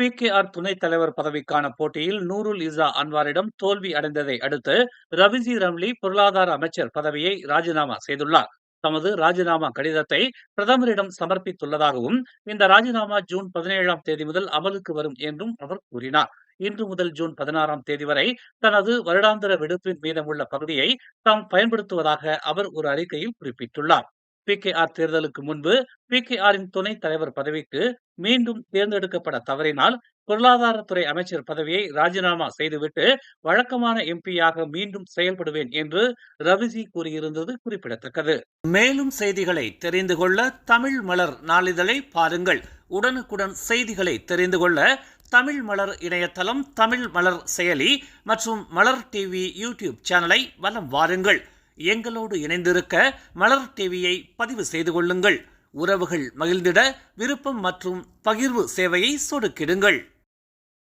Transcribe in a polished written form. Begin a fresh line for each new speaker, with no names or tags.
PKR துணைத் தலைவர் பதவிக்கான போட்டியில் நூருல் இசா அன்வாரிடம் தோல்வி அடைந்ததை அடுத்து ரவிஜி ரம்லி பொருளாதார அமைச்சர் பதவியை ராஜினாமா செய்துள்ளார். தமது ராஜினாமா கடிதத்தை பிரதமரிடம் சமர்ப்பித்துள்ளதாகவும், இந்த ராஜினாமா ஜூன் 17ஆம் தேதி முதல் அமலுக்கு வரும் என்றும் அவர் கூறினார். இன்று முதல் ஜூன் 16ஆம் தேதி வரை தனது வருடாந்திர விடுப்பின் மீதமுள்ள பகுதியை தாம் பயன்படுத்துவதாக அவர் ஒரு அறிக்கையில் குறிப்பிட்டுள்ளார். பிகேஆர் தேர்தலுக்கு முன்பு பிகேஆரின் துணைத் தலைவர் பதவிக்கு மீண்டும் தேர்ந்தெடுக்கப்பட தவறினால் பொருளாதாரத்துறை அமைச்சர் பதவியை ராஜினாமா செய்துவிட்டு வழக்கமான எம்பியாக மீண்டும் செயல்படுவேன் என்று ரவிஜி கூறியிருந்தது குறிப்பிடத்தக்கது. மேலும் செய்திகளை தெரிந்து கொள்ள தமிழ் மலர் நாளிதழை பாருங்கள். உடனுக்குடன் செய்திகளை தெரிந்து கொள்ள தமிழ் மலர் இணையதளம், தமிழ் மலர் செயலி மற்றும் மலர் டிவி யூடியூப் சேனலை வலம் வாருங்கள். எங்களோடு இணைந்திருக்க மலர் டிவியை பதிவு செய்து கொள்ளுங்கள். உறவுகள் மகிழ்ந்திட விருப்பம் மற்றும் பகிர்வு சேவையை சொடுக்கிடுங்கள்.